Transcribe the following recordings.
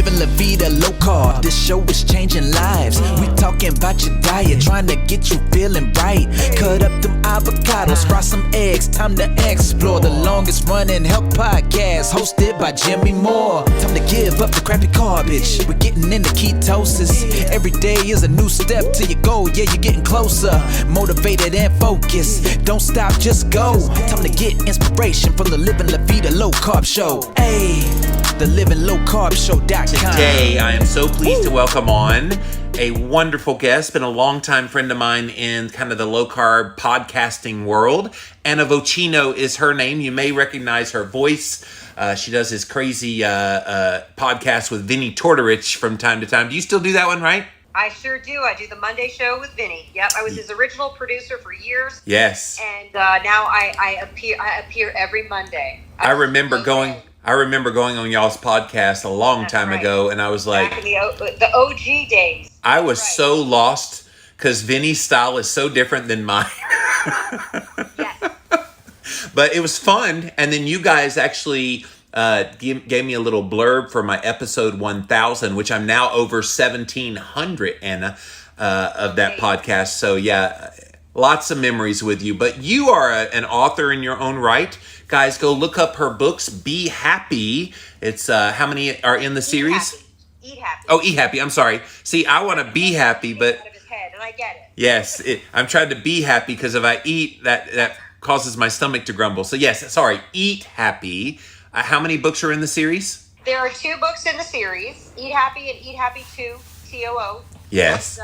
living la vida low carb. This show is changing lives. We talking about your diet, trying to get you feeling right. Cut up them avocados, fry some eggs, time to explore the longest running health podcast, hosted by Jimmy Moore. Time to give up the crappy garbage. We're getting into ketosis. Every day is a new step to your goal. Yeah, you're getting closer, motivated and focused. Don't stop, just go. Time to get inspiration from the Living La Vida Low Carb Show. Hey, the livinglowcarbshow.com. Today, I am so pleased to welcome on a wonderful guest, been a longtime friend of mine in kind of the low-carb podcasting world. Anna Vocino is her name. You may recognize her voice. She does his crazy podcast with Vinny Tortorich from time to time. Do you still do that one, right? I sure do. I do the Monday show with Vinny. Yep, I was his original producer for years. Yes. And now I appear every Monday. I remember going on y'all's podcast a long time ago, and I was like, back in the OG days. I was so lost because Vinny's style is so different than mine. Yes. But it was fun, and then you guys actually gave me a little blurb for my episode 1000, which I'm now over 1,700, Anna, of that podcast. So yeah, lots of memories with you. But you are an author in your own right. Guys, go look up her books. Be Happy. It's how many are in the series? Eat Happy. Oh, Eat Happy. I'm sorry. See, I want to be happy, but out of his head, and I get it. yes, I'm trying to be happy because if I eat, that causes my stomach to grumble. So yes, sorry. Eat Happy. How many books are in the series? There are 2 books in the series, Eat Happy and Eat Happy 2, TOO. Yes.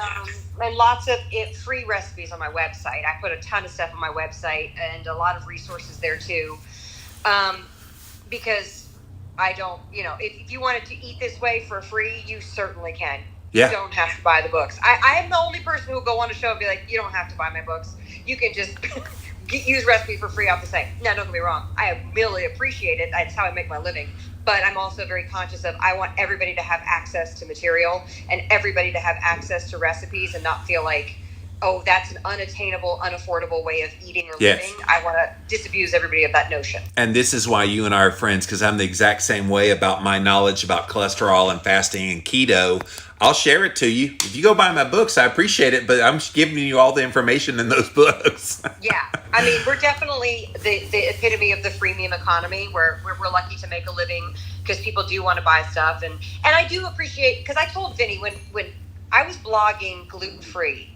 And lots of free recipes on my website. I put a ton of stuff on my website and a lot of resources there too. Because I don't, if you wanted to eat this way for free, you certainly can. Yeah. You don't have to buy the books. I am the only person who will go on a show and be like, you don't have to buy my books. You can just use recipes for free off the site. Now, don't get me wrong. I really appreciate it. That's how I make my living. But I'm also very conscious of I want everybody to have access to material and everybody to have access to recipes and not feel like, oh, that's an unattainable, unaffordable way of eating or living. I want to disabuse everybody of that notion. And this is why you and I are friends, because I'm the exact same way about my knowledge about cholesterol and fasting and keto. I'll share it to you. If you go buy my books, I appreciate it, but I'm giving you all the information in those books. Yeah. I mean, we're definitely the epitome of the freemium economy where we're lucky to make a living because people do want to buy stuff. And I do appreciate, because I told Vinny when I was blogging gluten-free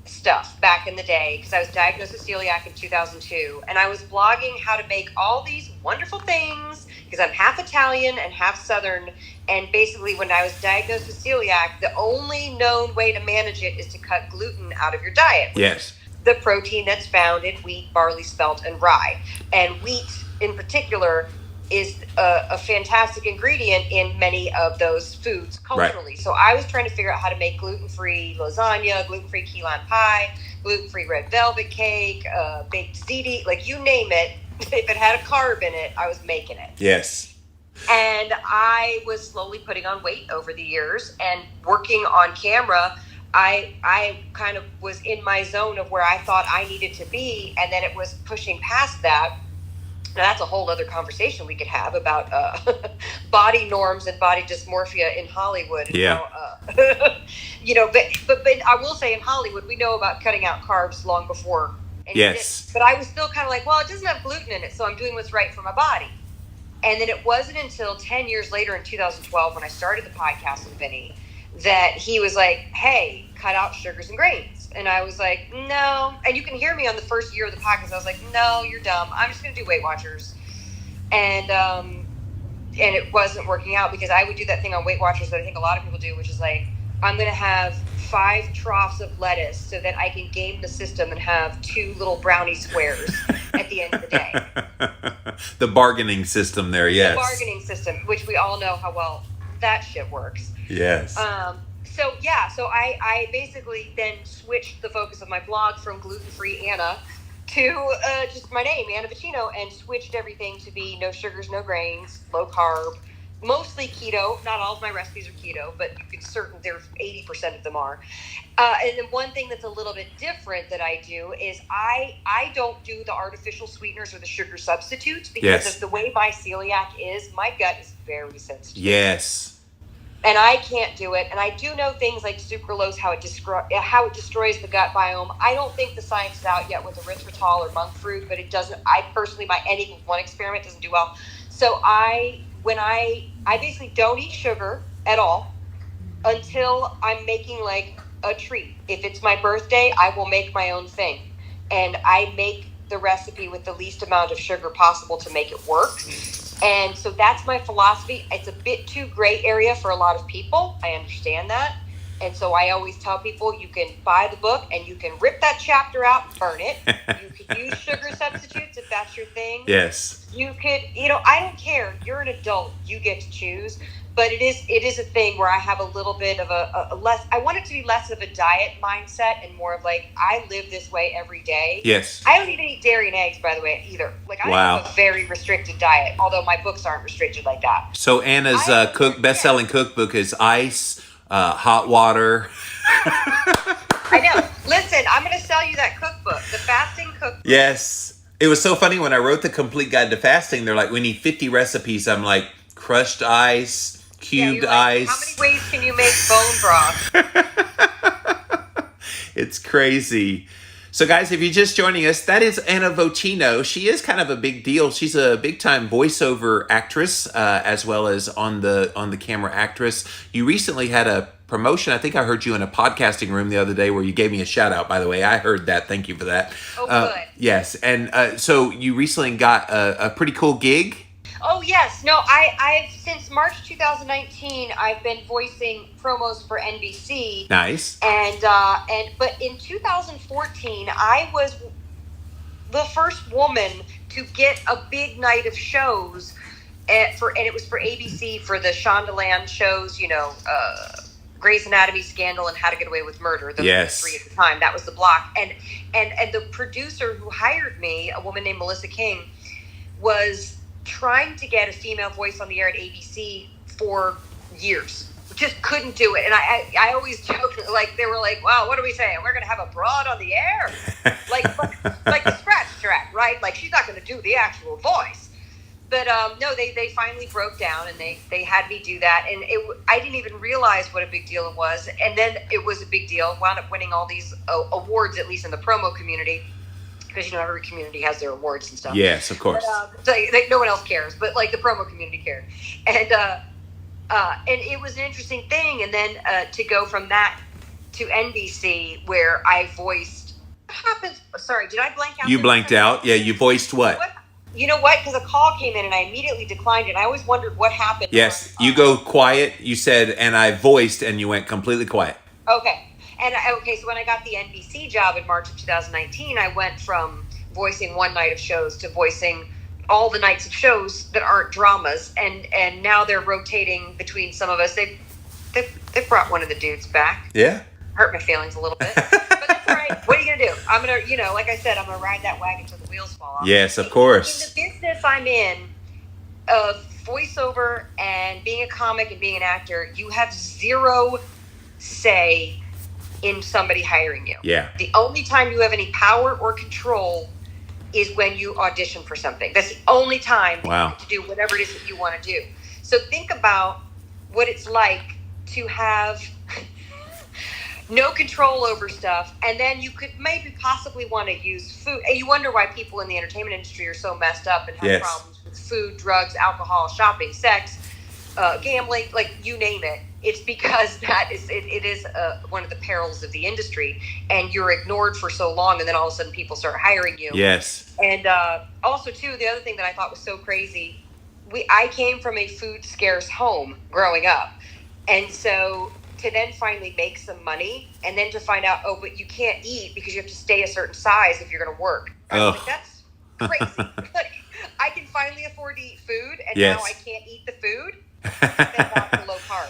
stuff back in the day, because I was diagnosed with celiac in 2002, and I was blogging how to make all these wonderful things because I'm half Italian and half Southern. And basically, when I was diagnosed with celiac, the only known way to manage it is to cut gluten out of your diet. Yes. The protein that's found in wheat, barley, spelt, and rye. And wheat, in particular, is a fantastic ingredient in many of those foods culturally. Right. So I was trying to figure out how to make gluten-free lasagna, gluten-free key lime pie, gluten-free red velvet cake, baked ziti, like you name it. If it had a carb in it, I was making it. Yes. And I was slowly putting on weight over the years and working on camera. I kind of was in my zone of where I thought I needed to be, and then it was pushing past that. Now, that's a whole other conversation we could have about body norms and body dysmorphia in Hollywood. Yeah. But I will say in Hollywood, we know about cutting out carbs long before. Yes. But I was still kind of like, well, it doesn't have gluten in it, so I'm doing what's right for my body. And then it wasn't until 10 years later in 2012 when I started the podcast with Vinny that he was like, hey, cut out sugars and grains. And I was like, no. And you can hear me on the first year of the podcast. I was like, no, you're dumb. I'm just going to do Weight Watchers. And it wasn't working out because I would do that thing on Weight Watchers that I think a lot of people do, which is like, I'm going to have 5 troughs of lettuce so that I can game the system and have 2 little brownie squares at the end of the day. The bargaining system there, yes. The bargaining system, which we all know how well that shit works. Yes. So I basically then switched the focus of my blog from gluten-free Anna to just my name, Anna Vocino, and switched everything to be no sugars, no grains, low carb, mostly keto. Not all of my recipes are keto, but you can there's 80% of them are. And then one thing that's a little bit different that I do is I don't do the artificial sweeteners or the sugar substitutes because of the way my celiac is. My gut is very sensitive. Yes. and I can't do it. And I do know things like sucralose, how it destroys the gut biome. I don't think the science is out yet with erythritol or monk fruit, but it doesn't. I personally, my N=1 experiment doesn't do well. So when I basically don't eat sugar at all until I'm making like a treat. If it's my birthday, I will make my own thing, and I make the recipe with the least amount of sugar possible to make it work. And so that's my philosophy. It's a bit too gray area for a lot of people. I understand that. And so I always tell people, you can buy the book and you can rip that chapter out and burn it. You can use sugar substitutes if that's your thing. Yes. You could, I don't care. You're an adult. You get to choose. But it is a thing where I have a little bit of a less, I want it to be less of a diet mindset and more of like, I live this way every day. Yes. I don't even eat dairy and eggs, by the way, either. Like, I have a very restricted diet, although my books aren't restricted like that. So Anna's best-selling cookbook is ice, hot water. I know. Listen, I'm going to sell you that cookbook, the fasting cookbook. Yes. It was so funny when I wrote the complete guide to fasting. They're like, we need 50 recipes. I'm like, crushed ice, cubed ice. How many ways can you make bone broth? It's crazy. So guys, if you're just joining us, that is Anna Vocino. She is kind of a big deal. She's a big time voiceover actress, as well as on the camera actress. You recently had a promotion. I think I heard you in a podcasting room the other day where you gave me a shout out, by the way. I heard that. Thank you for that. Oh, good. Yes. And so you recently got a pretty cool gig. Oh, yes. No, I've since March 2019, I've been voicing promos for NBC. Nice. But in 2014, I was the first woman to get a big night of shows and it was for ABC for the Shondaland shows, Grey's Anatomy, Scandal, and How to Get Away with Murder. Those were the three at the time. That was the block. And the producer who hired me, a woman named Melissa King, was trying to get a female voice on the air at ABC for years. Just couldn't do it. And I always joke, like, they were like, wow, what are we saying? We're going to have a broad on the air? like the scratch track, right? Like, she's not going to do the actual voice. But no, they finally broke down and they had me do that. And I didn't even realize what a big deal it was. And then it was a big deal. Wound up winning all these awards, at least in the promo community. Because, every community has their awards and stuff. Yes, of course. But, no one else cares, but, like, the promo community cared. And it was an interesting thing. And then to go from that to NBC, where I voiced... What happened? Sorry, did I blank out? You blanked out? Yeah, you voiced what? You know what? Because a call came in and I immediately declined it. I always wondered what happened. Yes, you go quiet. You said, and I voiced, and you went completely quiet. Okay. So when I got the NBC job in March of 2019, I went from voicing one night of shows to voicing all the nights of shows that aren't dramas, and now they're rotating between some of us. They brought one of the dudes back. Yeah. Hurt my feelings a little bit, but that's all right. What are you gonna do? I'm gonna, like I said, I'm gonna ride that wagon until the wheels fall off. Yes, of course. In the business I'm in, of voiceover and being a comic and being an actor, you have zero say in somebody hiring you. Yeah. The only time you have any power or control is when you audition for something. That's the only time that you get to do whatever it is that you want to do. So think about what it's like to have no control over stuff, and then you could maybe possibly want to use food. And you wonder why people in the entertainment industry are so messed up and have problems with food, drugs, alcohol, shopping, sex, gambling, like you name it. It's because it is one of the perils of the industry, and you're ignored for so long, and then all of a sudden people start hiring you. Yes. And also, too, the other thing that I thought was so crazy, I came from a food scarce home growing up, and so to then finally make some money, and then to find out, but you can't eat because you have to stay a certain size if you're going to work. I was like, that's crazy. I can finally afford to eat food, and now I can't eat the food. Then off the low carb,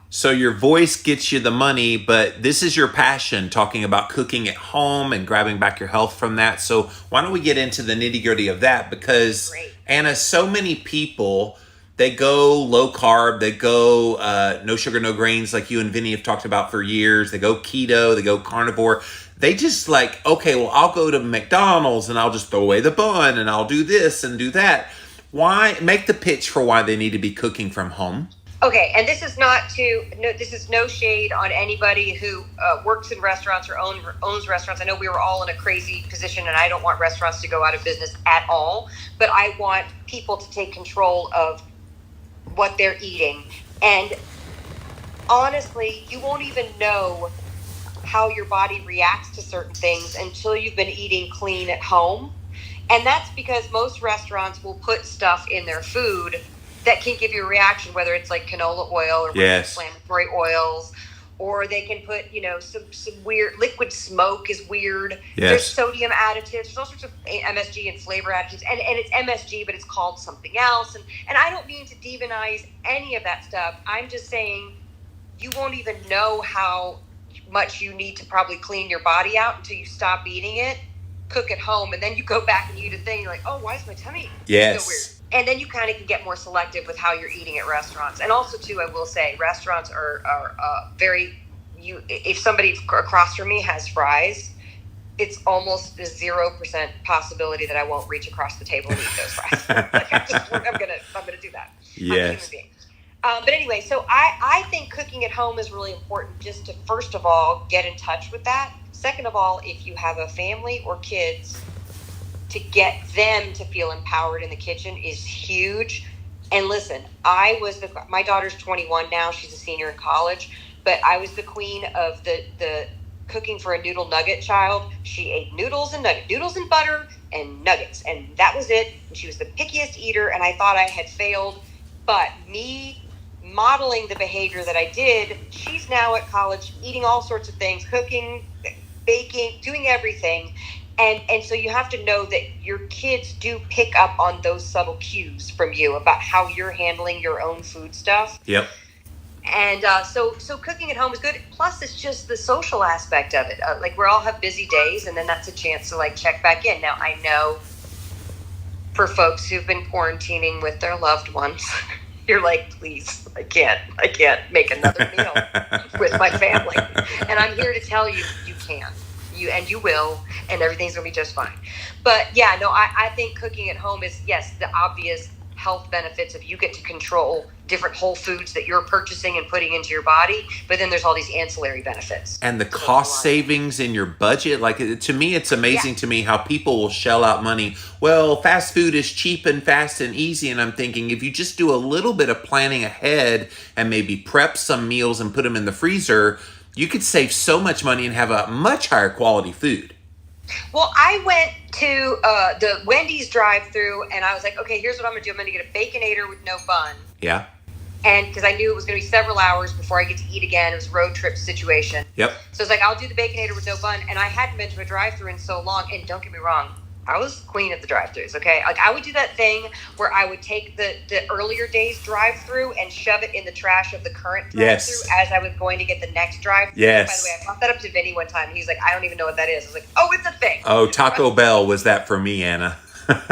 So your voice gets you the money, but this is your passion, talking about cooking at home and grabbing back your health from that. So why don't we get into the nitty gritty of that? Because Anna, so many people, they go low carb, they go no sugar, no grains, like you and Vinny have talked about for years. They go keto, they go carnivore. They just like, okay, well, I'll go to McDonald's and I'll just throw away the bun and I'll do this and do that. Why make the pitch for why they need to be cooking from home? Okay, and this is this is no shade on anybody who works in restaurants or owns restaurants. I know we were all in a crazy position, and I don't want restaurants to go out of business at all, but I want people to take control of what they're eating. And honestly, you won't even know how your body reacts to certain things until you've been eating clean at home. And that's because most restaurants will put stuff in their food that can give you a reaction, whether it's like canola oil or inflammatory oils, or they can put, some weird liquid smoke is weird. Yes. There's sodium additives. There's all sorts of MSG and flavor additives, and it's MSG, but it's called something else. And I don't mean to demonize any of that stuff. I'm just saying you won't even know how much you need to probably clean your body out until you stop eating it, cook at home, and then you go back and eat a thing. You're like, oh, why is my tummy so weird? And then you kind of can get more selective with how you're eating at restaurants. And also, too, I will say, restaurants are very. If somebody across from me has fries, it's almost a 0% possibility that I won't reach across the table and eat those fries. I'm gonna do that. Yes. I'm a human being. But anyway, so I think cooking at home is really important, just to first of all get in touch with that. Second of all, if you have a family or kids, to get them to feel empowered in the kitchen is huge. And listen, my daughter's 21 now. She's a senior in college, but I was the queen of the cooking for a noodle nugget child. She ate noodles and butter and nuggets, and that was it. And she was the pickiest eater, and I thought I had failed. But me modeling the behavior that I did, she's now at college eating all sorts of things, cooking, baking, doing everything. And so you have to know that your kids do pick up on those subtle cues from you about how you're handling your own food stuff. Yep. And so cooking at home is good. Plus, it's just the social aspect of it. Like, we all have busy days, and then that's a chance to check back in. Now, I know for folks who've been quarantining with their loved ones, you're like, please, I can't make another meal with my family. And I'm here to tell you, you can. You will, and everything's gonna be just fine. But yeah, no, I think cooking at home is, yes, the obvious health benefits of you get to control different whole foods that you're purchasing and putting into your body, but then there's all these ancillary benefits. And the cost savings in your budget, to me, it's amazing to me how people will shell out money. Well, fast food is cheap and fast and easy, and I'm thinking if you just do a little bit of planning ahead and maybe prep some meals and put them in the freezer, you could save so much money and have a much higher quality food. Well, I went to the Wendy's drive-thru, and I was like, okay, here's what I'm going to do. I'm going to get a Baconator with no bun. Yeah. And because I knew it was going to be several hours before I get to eat again. It was a road trip situation. Yep. So it's like, I'll do the Baconator with no bun. And I hadn't been to a drive-thru in so long. And don't get me wrong, I was queen of the drive-thrus, okay? I would do that thing where I would take the earlier days drive-thru and shove it in the trash of the current drive-thru as I was going to get the next drive-thru. Yes. By the way, I brought that up to Vinny one time. He's like, I don't even know what that is. I was like, oh, it's a thing. Oh, Taco Bell was that for me, Anna.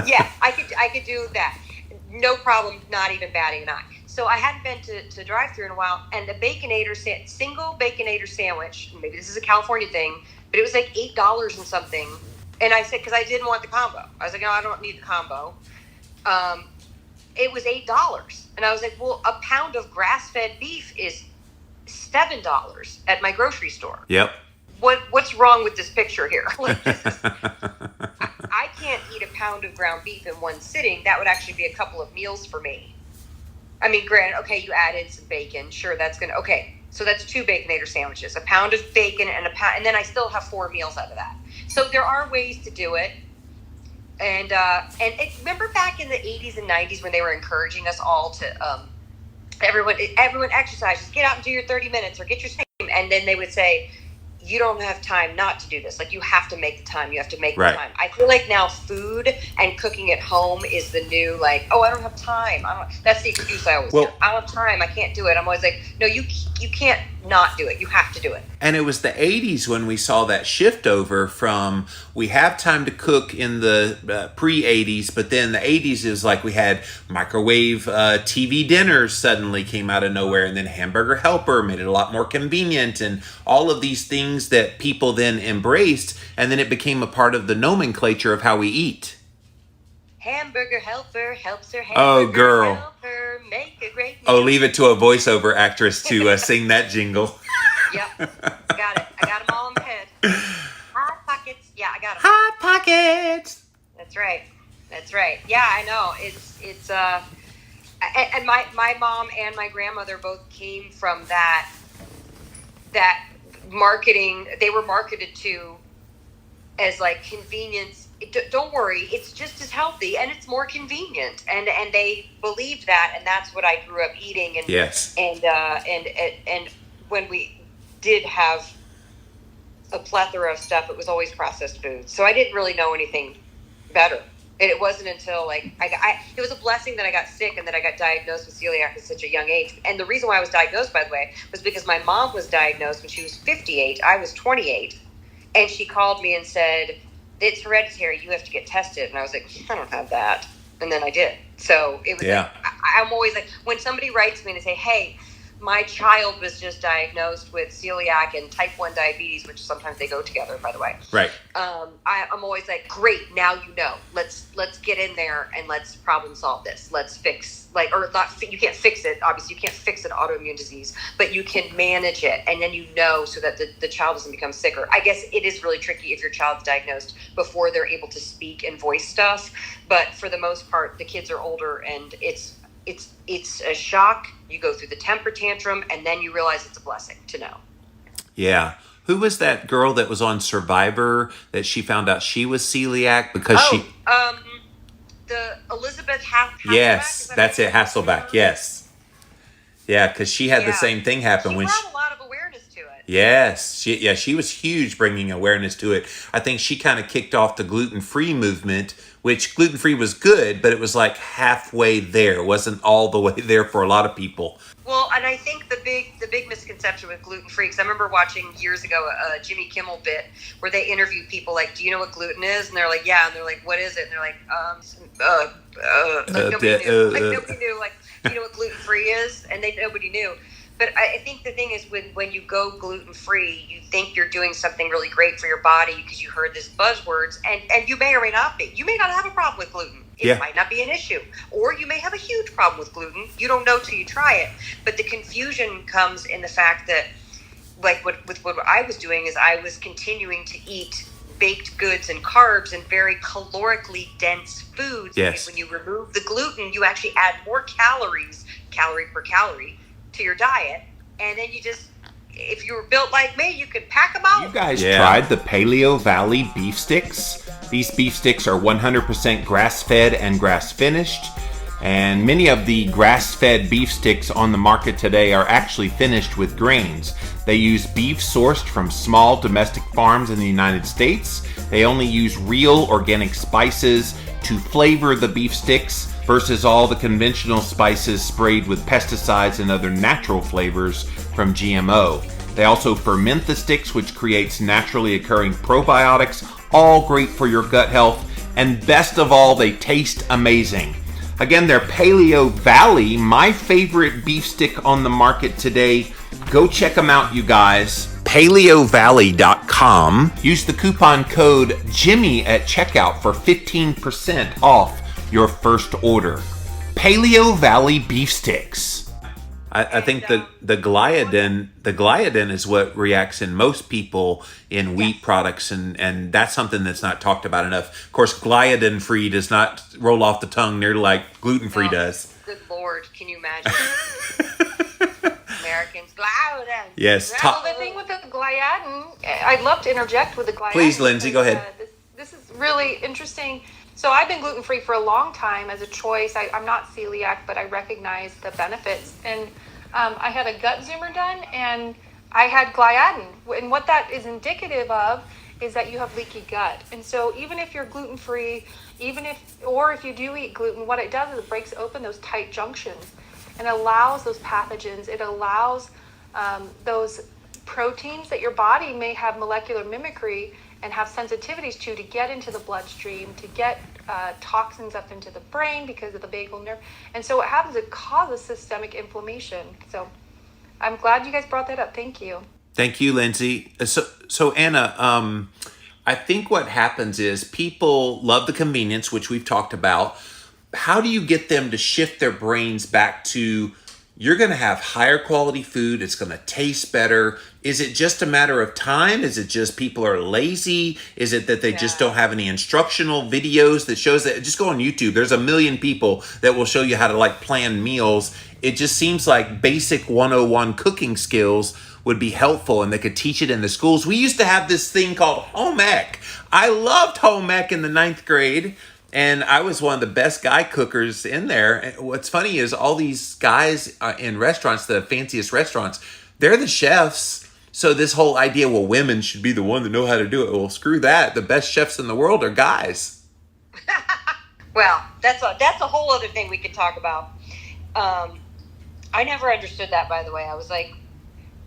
Yeah, I could do that. No problem, not even batting an eye. So I hadn't been to drive-thru in a while, and the Baconator single Baconator sandwich, maybe this is a California thing, but it was like $8 and something. And I said, because I didn't want the combo. I was like, no, I don't need the combo. It was $8. And I was like, well, a pound of grass-fed beef is $7 at my grocery store. Yep. What's wrong with this picture here? I can't eat a pound of ground beef in one sitting. That would actually be a couple of meals for me. I mean, granted, okay, you add in some bacon. Sure, okay. So that's 2 Baconator sandwiches, a pound of bacon and and then I still have 4 meals out of that. So there are ways to do it. And remember back in the 80s and 90s when they were encouraging us all to, everyone exercise, just get out and do your 30 minutes or get your same. And then they would say, you don't have time not to do this. Like, you have to make the time. You have to make the time. I feel like now food and cooking at home is the new, I don't have time. That's the excuse I always get. I don't have time. I can't do it. I'm always like, no, you can't not do it. You have to do it. And it was the 80s when we saw that shift over from we have time to cook in the pre-80s, but then the 80s is like we had microwave TV dinners suddenly came out of nowhere, and then Hamburger Helper made it a lot more convenient, and all of these things that people then embraced, and then it became a part of the nomenclature of how we eat. Hamburger Helper helps her Oh, hamburger girl. helper make a great meal. Oh, leave it to a voiceover actress to sing that jingle. Yep, got it. I got them all in my head. Hot Pockets. Yeah, I got them. Hot Pockets. That's right. That's right. Yeah, I know. It's and my mom and my grandmother both came from that marketing. They were marketed to as like convenience. Don't worry, it's just as healthy and it's more convenient, and they believed that, and that's what I grew up eating. And Yes. And when we did have a plethora of stuff, it was always processed food. So I didn't really know anything better. And it wasn't until like it was a blessing that I got sick and that I got diagnosed with celiac at such a young age. And the reason why I was diagnosed, by the way, was because my mom was diagnosed when she was 58. I was 28. And she called me and said, it's hereditary. You have to get tested. And I was like, I don't have that. And then I did. So it was, Yeah. I'm always like, when somebody writes me and they say, hey, my child was just diagnosed with celiac and type 1 diabetes, which sometimes they go together, by the way. Right. I'm always like, great, now you know. Let's get in there and let's problem solve this. Let's fix, or not. You can't fix it. Obviously, you can't fix an autoimmune disease, but you can manage it, and then you know so that the child doesn't become sicker. I guess it is really tricky if your child's diagnosed before they're able to speak and voice stuff. But for the most part, the kids are older, and it's a shock. You go through the temper tantrum, and then you realize it's a blessing to know. Yeah. Who was that girl that was on Survivor that she found out she was celiac because the Elizabeth Hasselbeck. Yes, that's it, Hasselbeck. Yes. Yeah, because she had the same thing happen she when brought a lot of awareness to it. Yes, she was huge bringing awareness to it. I think she kind of kicked off the gluten-free movement, which gluten-free was good, but it was like halfway there. It wasn't all the way there for a lot of people. Well, and I think the big misconception with gluten-free, because I remember watching years ago a Jimmy Kimmel bit where they interviewed people like, do you know what gluten is? And they're like, yeah. And they're like, what is it? And they're like, nobody knew. Nobody knew. Like, do you know what gluten-free is? And nobody knew. But I think the thing is when you go gluten-free, you think you're doing something really great for your body because you heard this buzzwords, and you may or may not be. You may not have a problem with gluten. It might not be an issue. Or you may have a huge problem with gluten. You don't know till you try it. But the confusion comes in the fact that, like what I was doing is I was continuing to eat baked goods and carbs and very calorically dense foods. Yes. When you remove the gluten, you actually add more calories, calorie per calorie, to your diet, and then you just, if you were built like me, you could pack them out. You guys tried the Paleo Valley beef sticks? These beef sticks are 100% grass-fed and grass-finished, and many of the grass-fed beef sticks on the market today are actually finished with grains. They use beef sourced from small domestic farms in the United States. They only use real organic spices to flavor the beef sticks versus all the conventional spices sprayed with pesticides and other natural flavors from GMO. They also ferment the sticks, which creates naturally occurring probiotics, all great for your gut health, and best of all, they taste amazing. Again, they're Paleo Valley, my favorite beef stick on the market today. Go check them out, you guys. PaleoValley.com. Use the coupon code Jimmy at checkout for 15% off your first order. Paleo Valley beef sticks. I think the gliadin is what reacts in most people in wheat products, and that's something that's not talked about enough. Of course, gliadin free does not roll off the tongue nearly like gluten free does. Good Lord, can you imagine? Americans, gliadin. Yes. Well, the thing with the gliadin, I'd love to interject with the gliadin. Please, Lindsay, go ahead. This is really interesting. So I've been gluten-free for a long time as a choice. I'm not celiac, but I recognize the benefits. And I had a gut zoomer done, and I had gliadin. And what that is indicative of is that you have leaky gut. And so even if you're gluten-free, if you do eat gluten, what it does is it breaks open those tight junctions and allows those pathogens. It allows those proteins that your body may have molecular mimicry and have sensitivities to get into the bloodstream, to get toxins up into the brain because of the vagal nerve. And so what happens, it causes systemic inflammation. So I'm glad you guys brought that up. Thank you. Thank you, Lindsay. So Anna, I think what happens is people love the convenience, which we've talked about. How do you get them to shift their brains back to, you're going to have higher quality food, it's going to taste better? Is it just a matter of time? Is it just people are lazy? Is it that they just don't have any instructional videos that shows that? Just go on YouTube. There's a million people that will show you how to like plan meals. It just seems like basic 101 cooking skills would be helpful, and they could teach it in the schools. We used to have this thing called home ec. I loved home ec in the 9th grade, and I was one of the best guy cookers in there. And what's funny is all these guys in restaurants, the fanciest restaurants, they're the chefs. So this whole idea, well, women should be the one that know how to do it. Well, screw that. The best chefs in the world are guys. Well, that's a whole other thing we could talk about. I never understood that, by the way. I was like,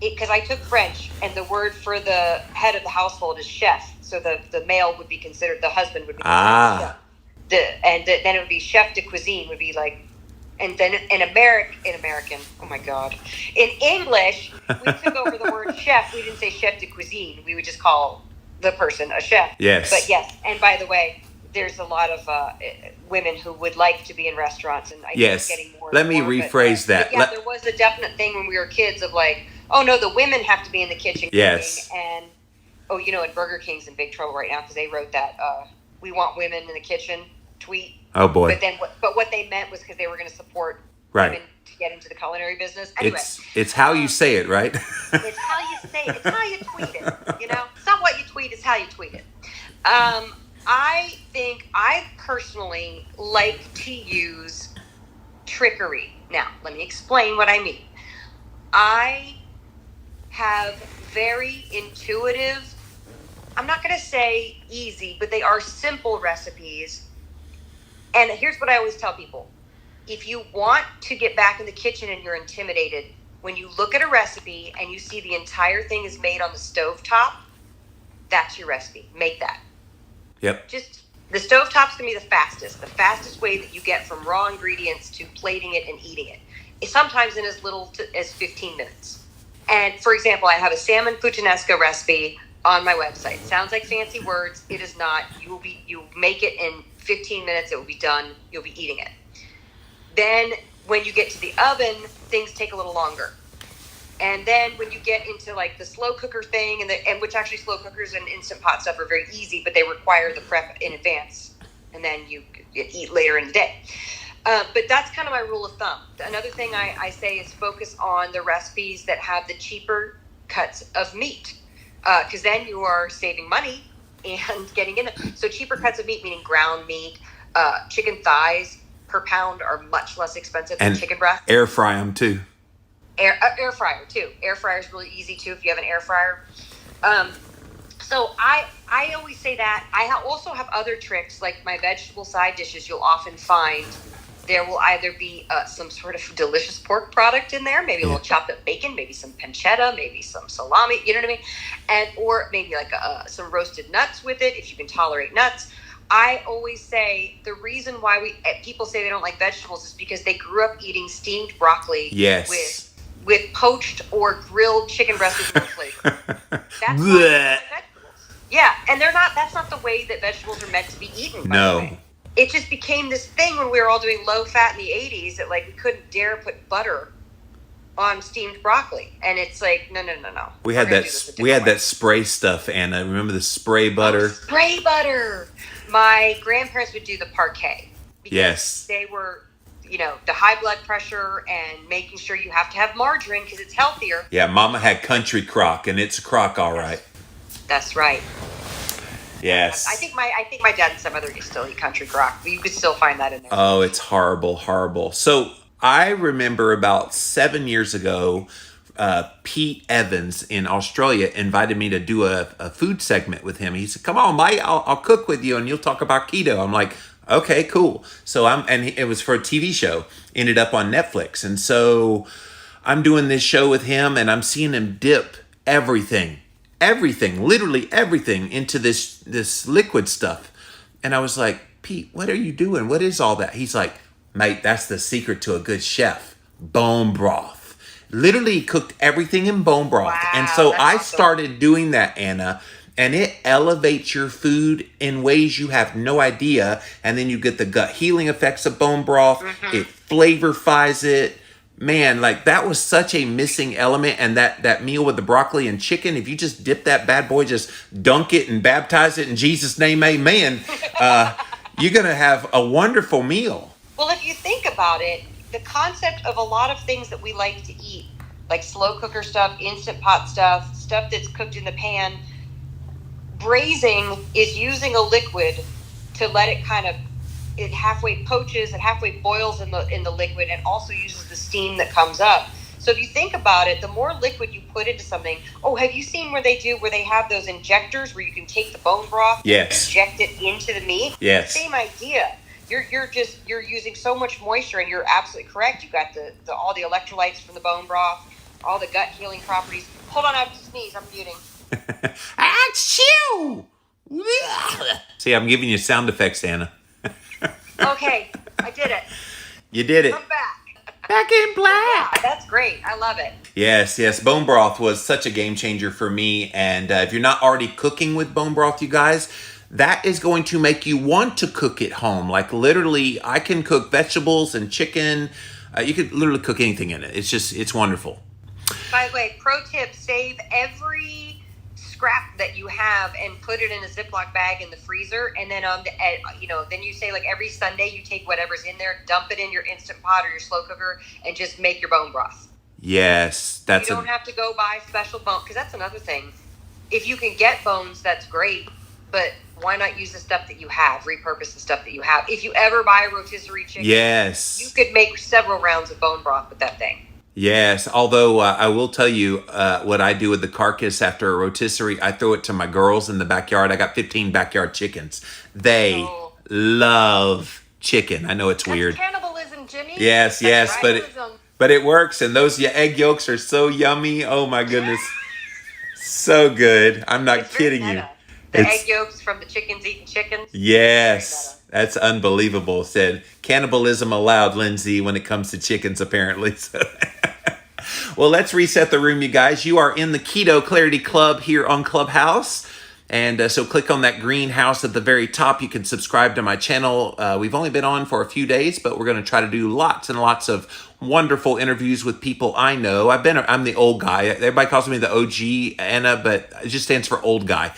because I took French, and the word for the head of the household is chef. So the male would be considered, the husband would be considered chef. Then it would be chef de cuisine, would be like, and then in American, oh my God. In English, we took over the word chef. We didn't say chef de cuisine. We would just call the person a chef. Yes. But yes, and by the way, there's a lot of women who would like to be in restaurants, and I think it's getting more. Let me rephrase that. But yeah, there was a definite thing when we were kids of like, oh no, the women have to be in the kitchen. Yes. And and Burger King's in big trouble right now because they wrote that "We want women in the kitchen" tweet. Oh boy. But then, what they meant was because they were going to support women to get into the culinary business. Anyway, it's how you say it, right? It's how you say it. It's how you tweet it. It's not what you tweet; it's how you tweet it. I think I personally like to use trickery. Now, let me explain what I mean. I have very intuitive, I'm not going to say easy, but they are simple recipes. And here's what I always tell people. If you want to get back in the kitchen and you're intimidated, when you look at a recipe and you see the entire thing is made on the stovetop, that's your recipe. Make that. Yep. Just the stovetop's going to be the fastest way that you get from raw ingredients to plating it and eating it. It's sometimes in as little as 15 minutes. And for example, I have a salmon puttanesca recipe on my website. Sounds like fancy words. It is not. You make it in 15 minutes. It will be done. You'll be eating it. Then when you get to the oven, things take a little longer. And then when you get into like the slow cooker thing, and which actually slow cookers and Instant Pot stuff are very easy, but they require the prep in advance, and then you eat later in the day. But that's kind of my rule of thumb. Another thing I say is focus on the recipes that have the cheaper cuts of meat, because then you are saving money and getting in it. So cheaper cuts of meat, meaning ground meat, chicken thighs per pound are much less expensive than chicken breast. Air fry them too. Air fryer too. Air fryer is really easy too if you have an air fryer. So I always say that. I also have other tricks, like my vegetable side dishes. You'll often find there will either be some sort of delicious pork product in there, maybe a little chopped up bacon, maybe some pancetta, maybe some salami, you know what I mean? Or maybe like some roasted nuts with it, if you can tolerate nuts. I always say the reason why people say they don't like vegetables is because they grew up eating steamed broccoli with poached or grilled chicken breast with no flavor. That's why they don't like vegetables. Yeah, and that's not the way that vegetables are meant to be eaten, by the way. It just became this thing when we were all doing low fat in the 80s that like we couldn't dare put butter on steamed broccoli. And it's like, no. We had that spray stuff, Anna. Remember the spray butter? Spray butter. My grandparents would do the parquet. Yes. They were, the high blood pressure and making sure you have to have margarine because it's healthier. Yeah, Mama had country crock, and it's a crock, all right. That's right. Yes. I think my dad and some other still eat country crock, but you could still find that in there. Oh, it's horrible. So I remember about 7 years ago, Pete Evans in Australia invited me to do a food segment with him. He said, "Come on, Mike, I'll cook with you and you'll talk about keto." I'm like, "Okay, cool." So it was for a TV show, ended up on Netflix. And so I'm doing this show with him and I'm seeing him dip everything, literally everything into this liquid stuff. And I was like, "Pete, what are you doing? What is all that?" He's like, "Mate, that's the secret to a good chef. Bone broth." Literally cooked everything in bone broth. Wow, and so I awesome. started doing that, Anna. and it elevates your food in ways you have no idea. And then you get the gut healing effects of bone broth. It flavorifies it. Man, like that was such a missing element. And that meal with the broccoli and chicken, if you just dip that bad boy, just dunk it and baptize it in Jesus' name, amen, you're going to have a wonderful meal. Well, if you think about it, the concept of a lot of things that we like to eat, like slow cooker stuff, instant pot stuff that's cooked in the pan, braising is using a liquid to let it it halfway poaches and halfway boils in the liquid, and also uses the steam that comes up. So if you think about it, the more liquid you put into something, have you seen where they have those injectors where you can take the bone broth, yes, inject it into the meat? Yes. Same idea. You're using so much moisture, and you're absolutely correct. You got all the electrolytes from the bone broth, all the gut healing properties. Hold on, I have to sneeze. I'm muting. Achoo! See, I'm giving you sound effects, Anna. Okay, I did it. You did it. I'm back. Back in black. Yeah, that's great. I love it. Yes. Bone broth was such a game changer for me. And if you're not already cooking with bone broth, you guys, that is going to make you want to cook at home. Like literally, I can cook vegetables and chicken. You could literally cook anything in it. It's wonderful. By the way, pro tip, save every scrap that you have and put it in a Ziploc bag in the freezer. And then then you say like every Sunday you take whatever's in there, dump it in your Instant Pot or your slow cooker, and just make your bone broth. Yes, you don't have to go buy special bone, because that's another thing. If you can get bones, that's great, but why not use the stuff that you have? Repurpose the stuff that you have. If you ever buy a rotisserie chicken, yes, you could make several rounds of bone broth with that thing. Yes, although I will tell you what I do with the carcass after a rotisserie. I throw it to my girls in the backyard. I got 15 backyard chickens. They love chicken. I know it's weird. Cannibalism, Jimmy. Yes, right. but it works. And those egg yolks are so yummy. Oh my goodness, so good. I'm not kidding you. The egg yolks from the chickens eating chickens. Yes, that's unbelievable. Said cannibalism allowed, Lindsay, when it comes to chickens, apparently. So. Well, let's reset the room, you guys. You are in the Keto Clarity Club here on Clubhouse. And so click on that green house at the very top. You can subscribe to my channel. We've only been on for a few days, but we're going to try to do lots and lots of wonderful interviews with people I know. I'm the old guy. Everybody calls me the OG Anna, but it just stands for old guy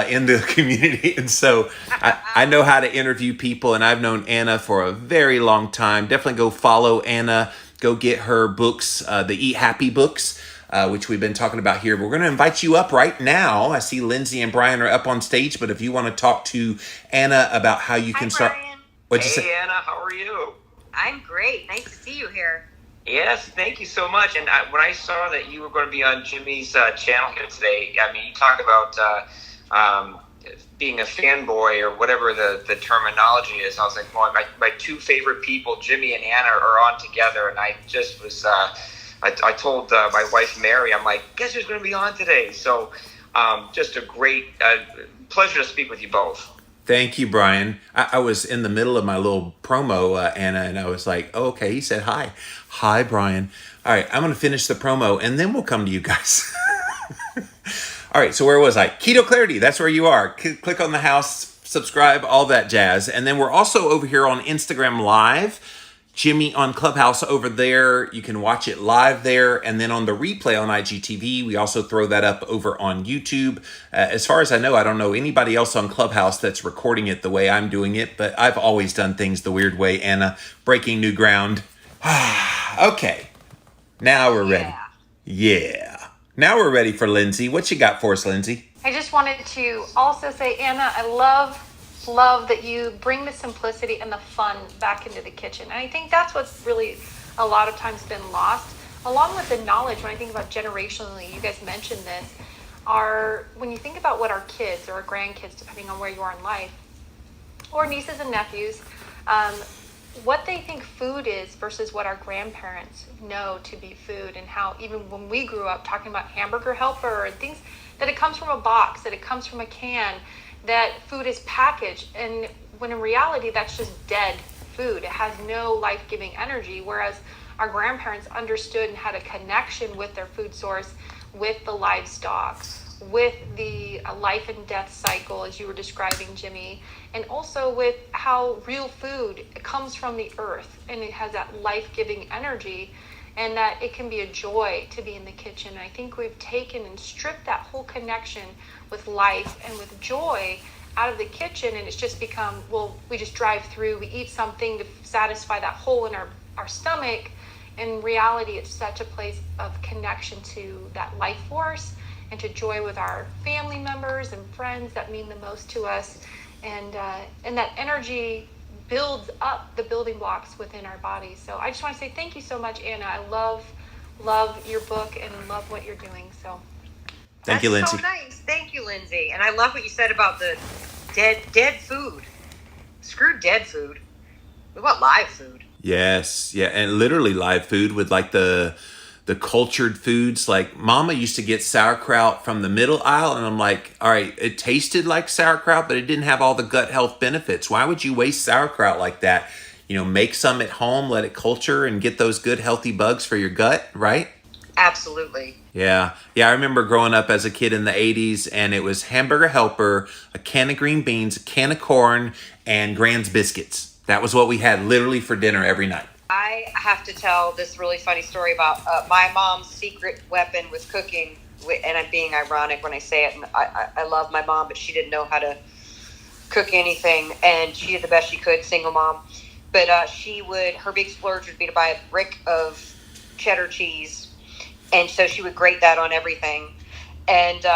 in the community. And so I know how to interview people, and I've known Anna for a very long time. Definitely go follow Anna. Go get her books, the Eat Happy books, which we've been talking about here. We're going to invite you up right now. I see Lindsay and Brian are up on stage, but if you want to talk to Anna about how you can start. Brian. What'd you say? Hey, Anna, how are you? I'm great. Nice to see you here. Yes, thank you so much. And when I saw that you were going to be on Jimmy's channel here today, I mean, you talk about being a fanboy or whatever the terminology is. I was like, well, my two favorite people, Jimmy and Anna, are on together. And I just was, I told my wife, Mary, I'm like, guess who's going to be on today? So just a great pleasure to speak with you both. Thank you, Brian. I was in the middle of my little promo, Anna, and I was like, oh, okay. He said, hi. Hi, Brian. All right, I'm going to finish the promo, and then we'll come to you guys. All right, so where was I? Keto Clarity, that's where you are. Click on the house, subscribe, all that jazz. And then we're also over here on Instagram Live. Jimmy on Clubhouse over there. You can watch it live there. And then on the replay on IGTV, we also throw that up over on YouTube. As far as I know, I don't know anybody else on Clubhouse that's recording it the way I'm doing it, but I've always done things the weird way, Anna. Breaking new ground. Okay, now we're ready. Yeah. Now we're ready for Lindsay. What you got for us, Lindsay? I just wanted to also say, Anna, I love that you bring the simplicity and the fun back into the kitchen. And I think that's what's really a lot of times been lost, along with the knowledge. When I think about generationally, you guys mentioned this, when you think about what our kids or our grandkids, depending on where you are in life, or nieces and nephews, what they think food is versus what our grandparents know to be food, and how even when we grew up talking about Hamburger Helper and things, that it comes from a box, that it comes from a can, that food is packaged, and when in reality that's just dead food. It has no life-giving energy, whereas our grandparents understood and had a connection with their food source, with the livestock, with the life and death cycle, as you were describing, Jimmy, and also with how real food comes from the earth and it has that life-giving energy, and that it can be a joy to be in the kitchen. I think we've taken and stripped that whole connection with life and with joy out of the kitchen, and it's just become, well, we just drive through, we eat something to satisfy that hole in our stomach. In reality, it's such a place of connection to that life force and to joy with our family members and friends that mean the most to us. And that energy builds up the building blocks within our bodies. So I just want to say thank you so much, Anna. I love your book and love what you're doing. So thank you, Lindsay. So nice. Thank you, Lindsay. And I love what you said about the dead food. Screw dead food. We want live food. Yes, yeah, and literally live food with like the cultured foods. Like Mama used to get sauerkraut from the middle aisle, and I'm like, all right, it tasted like sauerkraut, but it didn't have all the gut health benefits. Why would you waste sauerkraut like that? Make some at home, let it culture, and get those good healthy bugs for your gut, right? Absolutely. Yeah. I remember growing up as a kid in the 80s, and it was Hamburger Helper, a can of green beans, a can of corn, and Grand's biscuits. That was what we had literally for dinner every night. I have to tell this really funny story about my mom's secret weapon with cooking, and I'm being ironic when I say it. And I love my mom, but she didn't know how to cook anything, and she did the best she could, single mom. But her big splurge would be to buy a brick of cheddar cheese, and so she would grate that on everything. And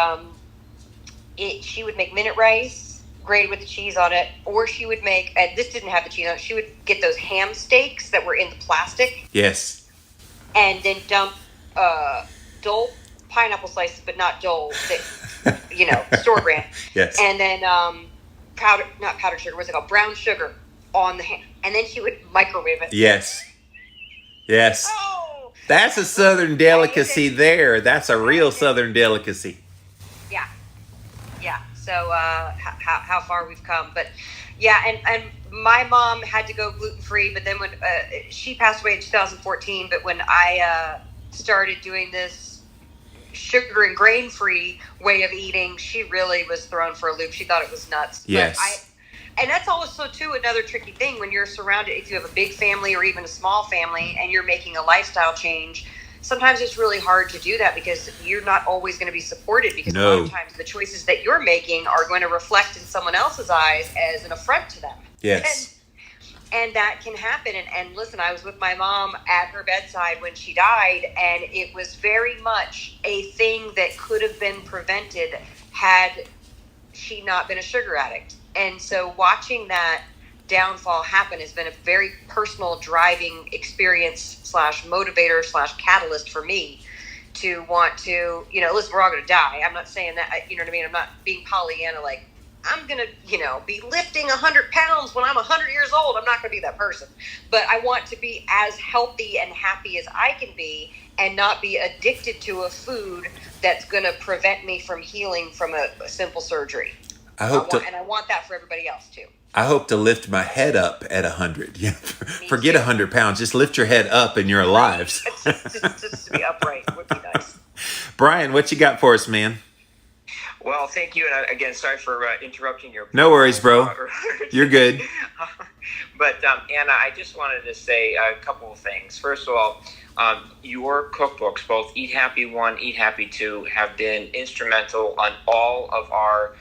she would make minute rice, grated with the cheese on it, or she would make, and this didn't have the cheese on it, she would get those ham steaks that were in the plastic. Yes. And then dump Dole pineapple slices, but not Dole, store brand. Yes. And then not powdered sugar, what's it called? Brown sugar on the ham. And then she would microwave it. Yes. Oh! That's a Southern delicacy there. That's a real Southern delicacy. Yeah. So how far we've come. But yeah, and my mom had to go gluten-free, but then when she passed away in 2014, but when I started doing this sugar and grain-free way of eating, she really was thrown for a loop. She thought it was nuts. Yes. And that's also, too, another tricky thing when you're surrounded, if you have a big family or even a small family and you're making a lifestyle change, sometimes it's really hard to do that because you're not always going to be supported, because a lot of times the choices that you're making are going to reflect in someone else's eyes as an affront to them. Yes. And that can happen. And listen, I was with my mom at her bedside when she died, and it was very much a thing that could have been prevented had she not been a sugar addict. And so watching that downfall happen has been a very personal driving experience / motivator / catalyst for me to want to, listen, we're all going to die. I'm not saying that, you know what I mean? I'm not being Pollyanna, like, I'm going to, be lifting 100 pounds when I'm 100 years old. I'm not going to be that person. But I want to be as healthy and happy as I can be and not be addicted to a food that's going to prevent me from healing from a simple surgery. And I want that for everybody else too. I hope to lift my head up at 100. Forget 100 pounds. Just lift your head up and you're alive. just to be upright would be nice. Brian, what you got for us, man? Well, thank you. And again, sorry for interrupting your... No worries, bro. You're good. But Anna, I just wanted to say a couple of things. First of all, your cookbooks, both Eat Happy 1, Eat Happy 2, have been instrumental on all of our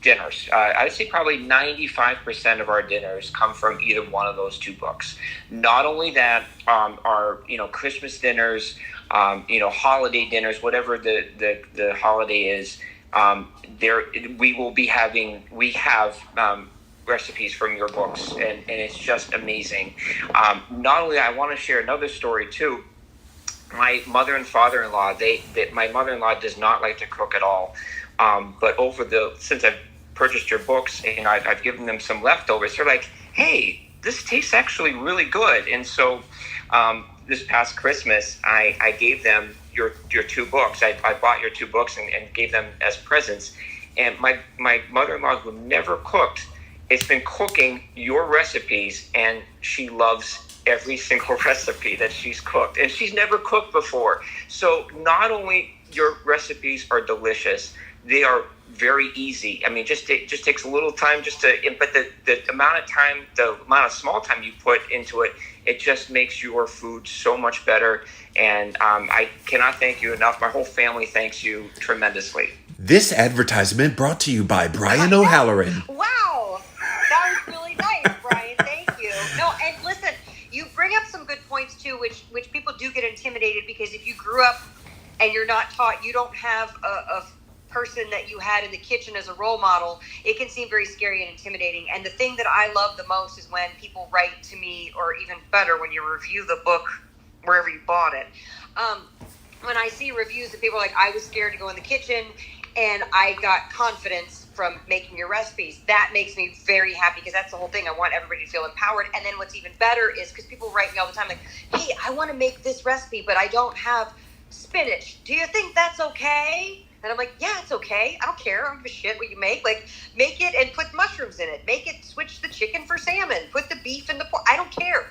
dinners. I would say probably 95% of our dinners come from either one of those two books. Not only that, our Christmas dinners, holiday dinners, whatever the holiday is, we have recipes from your books, and it's just amazing. Not only that, I want to share another story too. My mother and father-in-law, my mother-in-law does not like to cook at all. But since I've purchased your books and I've given them some leftovers, they're like, hey, this tastes actually really good. And so this past Christmas, I gave them your two books. I bought your two books and gave them as presents. And my mother-in-law, who never cooked, has been cooking your recipes, and she loves every single recipe that she's cooked. And she's never cooked before. So not only your recipes are delicious. They are very easy. I mean, it just takes a little time but the amount of small time you put into it, it just makes your food so much better. And I cannot thank you enough. My whole family thanks you tremendously. This advertisement brought to you by Brian O'Halloran. Wow, that was really nice, Brian. Thank you. No, and listen, you bring up some good points too, which people do get intimidated, because if you grew up and you're not taught, you don't have a person that you had in the kitchen as a role model, it can seem very scary and intimidating. And the thing that I love the most is when people write to me, or even better, when you review the book wherever you bought it. When I see reviews that people are like, I was scared to go in the kitchen and I got confidence from making your recipes, that makes me very happy, because that's the whole thing. I want everybody to feel empowered. And then what's even better is, because people write me all the time like, hey, I want to make this recipe, but I don't have spinach. Do you think that's okay? And I'm like, yeah, it's okay. I don't care. I don't give a shit what you make. Like, make it and put mushrooms in it. Make it, switch the chicken for salmon. Put the beef in the pork. I don't care.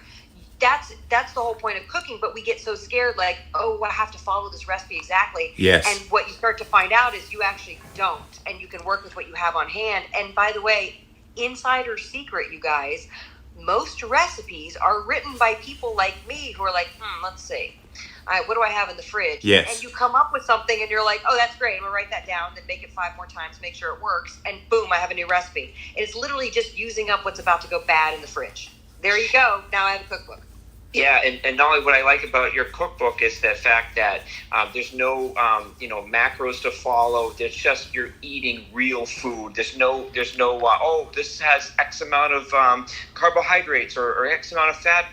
That's the whole point of cooking. But we get so scared, like, oh, I have to follow this recipe exactly. Yes. And what you start to find out is you actually don't. And you can work with what you have on hand. And by the way, insider secret, you guys, most recipes are written by people like me who are like, let's see. What do I have in the fridge? Yes. And you come up with something and you're like, oh, that's great. I'm going to write that down, then make it 5 more times, make sure it works. And boom, I have a new recipe. And it's literally just using up what's about to go bad in the fridge. There you go. Now I have a cookbook. Yeah, and not only what I like about your cookbook is the fact that there's no macros to follow. There's just, you're eating real food. There's no oh, this has X amount of carbohydrates or X amount of fat.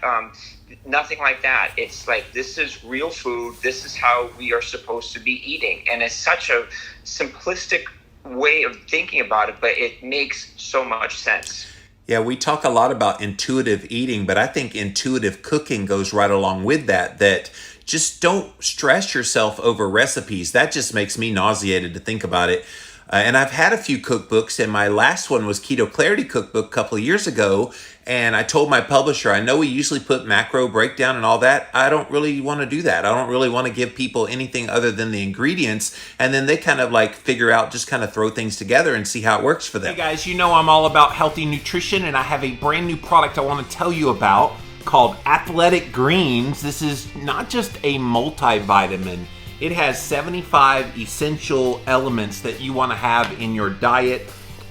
Nothing like that. It's like, this is real food. This is how we are supposed to be eating. And it's such a simplistic way of thinking about it, but it makes so much sense. Yeah, we talk a lot about intuitive eating, but I think intuitive cooking goes right along with that just don't stress yourself over recipes. That just makes me nauseated to think about it. And I've had a few cookbooks, and my last one was Keto Clarity Cookbook a couple of years ago. And I told my publisher, I know we usually put macro breakdown and all that. I don't really want to do that. I don't really want to give people anything other than the ingredients. And then they kind of like figure out, just kind of throw things together and see how it works for them. Hey guys, you know I'm all about healthy nutrition, and I have a brand new product I want to tell you about called Athletic Greens. This is not just a multivitamin. It has 75 essential elements that you want to have in your diet,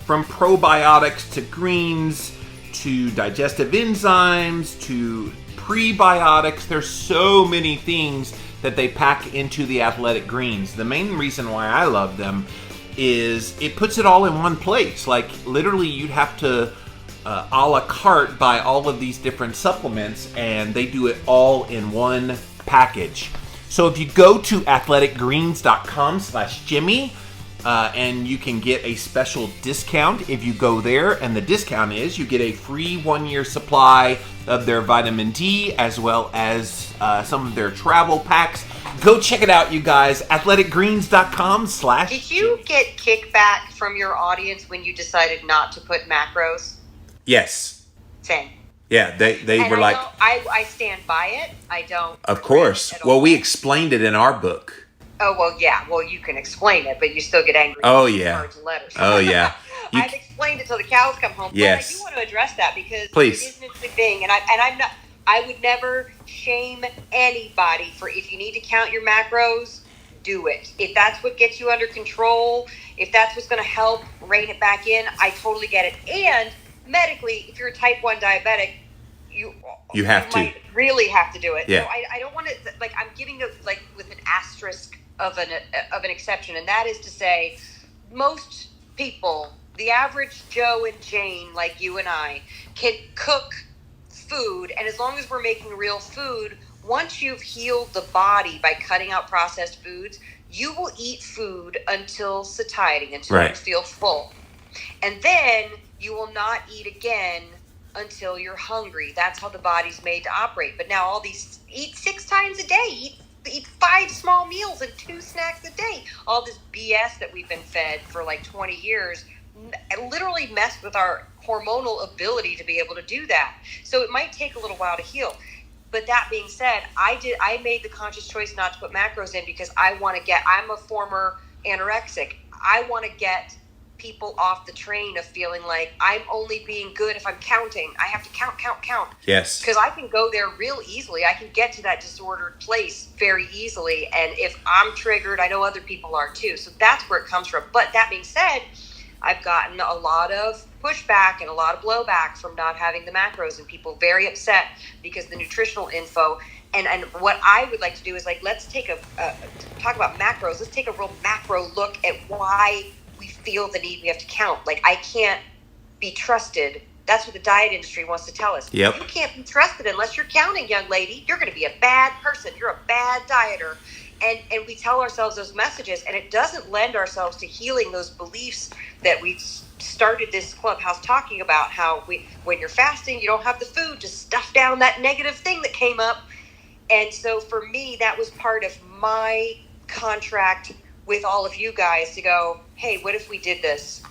from probiotics to greens to digestive enzymes to prebiotics. There's so many things that they pack into the Athletic Greens. The main reason why I love them is it puts it all in one place. Like, literally you'd have to a la carte buy all of these different supplements, and they do it all in one package. So if you go to athleticgreens.com/Jimmy, and you can get a special discount if you go there, and the discount is you get a free 1-year supply of their vitamin D, as well as some of their travel packs. Go check it out, you guys. athleticgreens.com/Jimmy. Did you get kickback from your audience when you decided not to put macros? Yes. Same. Yeah, they were like, I stand by it. I don't. Of course. Well, we explained it in our book. Oh, well, yeah. Well, you can explain it, but you still get angry. Oh, yeah. Cards and letters. Oh, yeah. I've explained it till the cows come home. Yes. But I do want to address that, because Please. it is an interesting thing, and I would never shame anybody for, if you need to count your macros, do it. If that's what gets you under control, if that's what's going to help rein it back in, I totally get it. And medically, if you're a type 1 diabetic, you might really have to do it. Yeah. So I don't want to, like, I'm giving it like with an asterisk of an exception, and that is to say, most people, the average Joe and Jane like you and I, can cook food, and as long as we're making real food, once you've healed the body by cutting out processed foods, you will eat food until satiety, until you feel full. And then you will not eat again until you're hungry. That's how the body's made to operate. But now all these, eat 6 times a day, eat 5 small meals and 2 snacks a day. All this BS that we've been fed for like 20 years literally messed with our hormonal ability to be able to do that. So it might take a little while to heal. But that being said, I made the conscious choice not to put macros in because I'm a former anorexic. I want to get people off the train of feeling like I'm only being good if I'm counting. I have to count. Yes. Because I can go there real easily. I can get to that disordered place very easily. And if I'm triggered, I know other people are too. So that's where it comes from. But that being said, I've gotten a lot of pushback and a lot of blowback from not having the macros, and people very upset because the nutritional info. And what I would like to do is like, let's take talk about macros. Let's take a real macro look at why we feel the need we have to count. Like, I can't be trusted. That's what the diet industry wants to tell us. Yep. You can't be trusted unless you're counting, young lady. You're going to be a bad person. You're a bad dieter. And we tell ourselves those messages, and it doesn't lend ourselves to healing those beliefs that we started this Clubhouse talking about, how when you're fasting, you don't have the food to stuff down that negative thing that came up. And so for me, that was part of my contract with all of you guys to go, hey, what if we did this?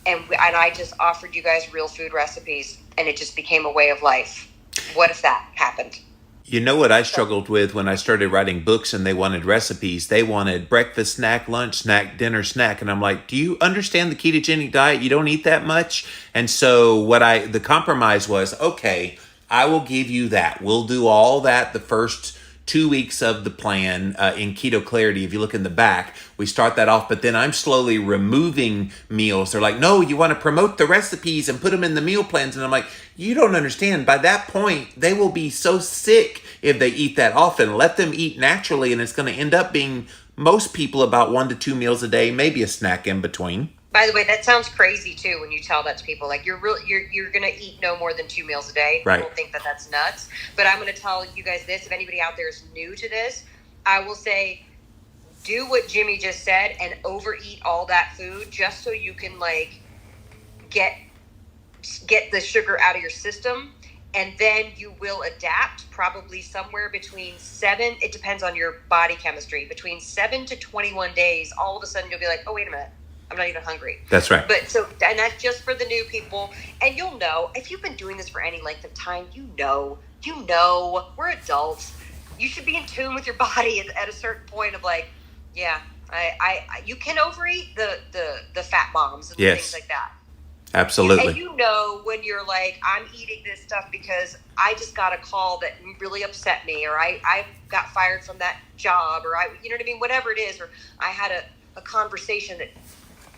And I just offered you guys real food recipes, and it just became a way of life. What if that happened? You know what I struggled with when I started writing books and they wanted recipes? They wanted breakfast, snack, lunch, snack, dinner, snack. And I'm like, do you understand the ketogenic diet? You don't eat that much. And so the compromise was, okay, I will give you that. We'll do all that the first 2 weeks of the plan in Keto Clarity. If you look in the back, we start that off, but then I'm slowly removing meals. They're like, no, you want to promote the recipes and put them in the meal plans. And I'm like, you don't understand. By that point, they will be so sick if they eat that often. Let them eat naturally, and it's going to end up being most people about 1 to 2 meals a day, maybe a snack in between. By the way, that sounds crazy too when you tell that to people. Like, you're going to eat no more than 2 meals a day. Right. People think that that's nuts. But I'm going to tell you guys this. If anybody out there is new to this, I will say, do what Jimmy just said and overeat all that food just so you can like get the sugar out of your system. And then you will adapt probably somewhere between 7, it depends on your body chemistry, between 7 to 21 days. All of a sudden you'll be like, oh, wait a minute, I'm not even hungry. That's right. But and that's just for the new people. And you'll know, if you've been doing this for any length of time, you know, we're adults. You should be in tune with your body at a certain point of like, yeah, you can overeat the fat bombs and yes. things like that. Absolutely. And you know when you're like, I'm eating this stuff because I just got a call that really upset me, or I got fired from that job, or you know what I mean? Whatever it is, or I had a conversation that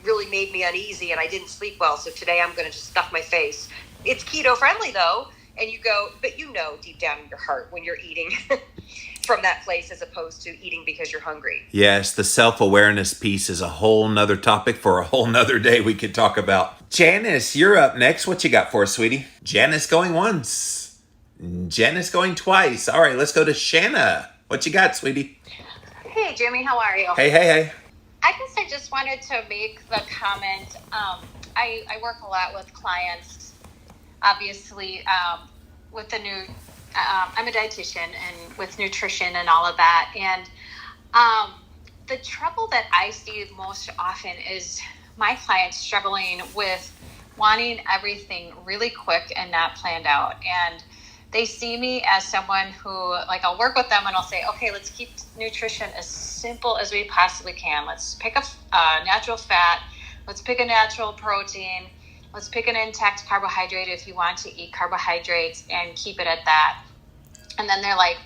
really made me uneasy and I didn't sleep well, so today I'm going to just stuff my face. It's keto friendly though, and you go, but you know deep down in your heart when you're eating from that place as opposed to eating because you're hungry. Yes, the self-awareness piece is a whole nother topic for a whole nother day we could talk about. Janice, you're up next. What you got for us, sweetie? Janice going once. Janice going twice. All right, let's go to Shanna. What you got, sweetie? Hey, Jimmy, how are you? Hey. I guess I just wanted to make the comment. I work a lot with clients, obviously, with the new, I'm a dietitian and with nutrition and all of that. And the trouble that I see most often is my clients struggling with wanting everything really quick and not planned out. And they see me as someone who, like, I'll work with them and I'll say, okay, let's keep nutrition as simple as we possibly can. Let's pick a natural fat. Let's pick a natural protein. Let's pick an intact carbohydrate if you want to eat carbohydrates, and keep it at that. And then they're like,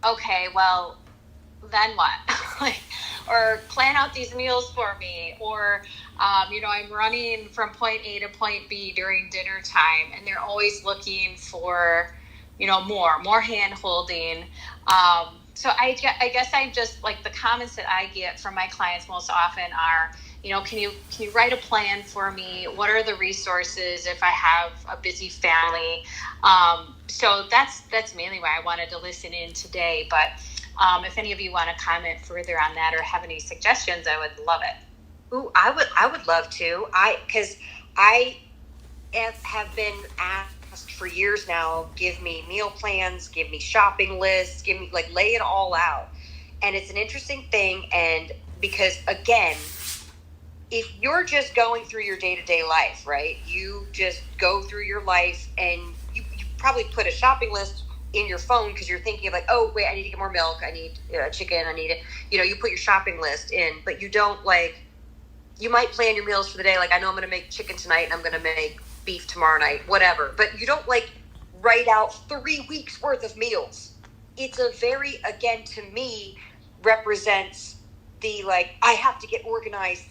okay, well, then what? Or plan out these meals for me. Or, I'm running from point A to point B during dinner time, and they're always looking for, more hand holding. So I guess I just, like, the comments that I get from my clients most often are, can you write a plan for me? What are the resources if I have a busy family? So that's mainly why I wanted to listen in today. But if any of you want to comment further on that or have any suggestions, I would love it. Ooh, I would love to. Because I have been asked for years now, give me meal plans, give me shopping lists, give me, like, lay it all out. And it's an interesting thing. And because, again, if you're just going through your day-to-day life, right? You just go through your life and you probably put a shopping list in your phone because you're thinking of like, oh wait, I need to get more milk, I need chicken, I need it. You put your shopping list in, but you don't like. You might plan your meals for the day. Like, I know I'm going to make chicken tonight and I'm going to make beef tomorrow night, whatever. But you don't like write out 3 weeks worth of meals. It's a very, again, to me, represents the like, I have to get organized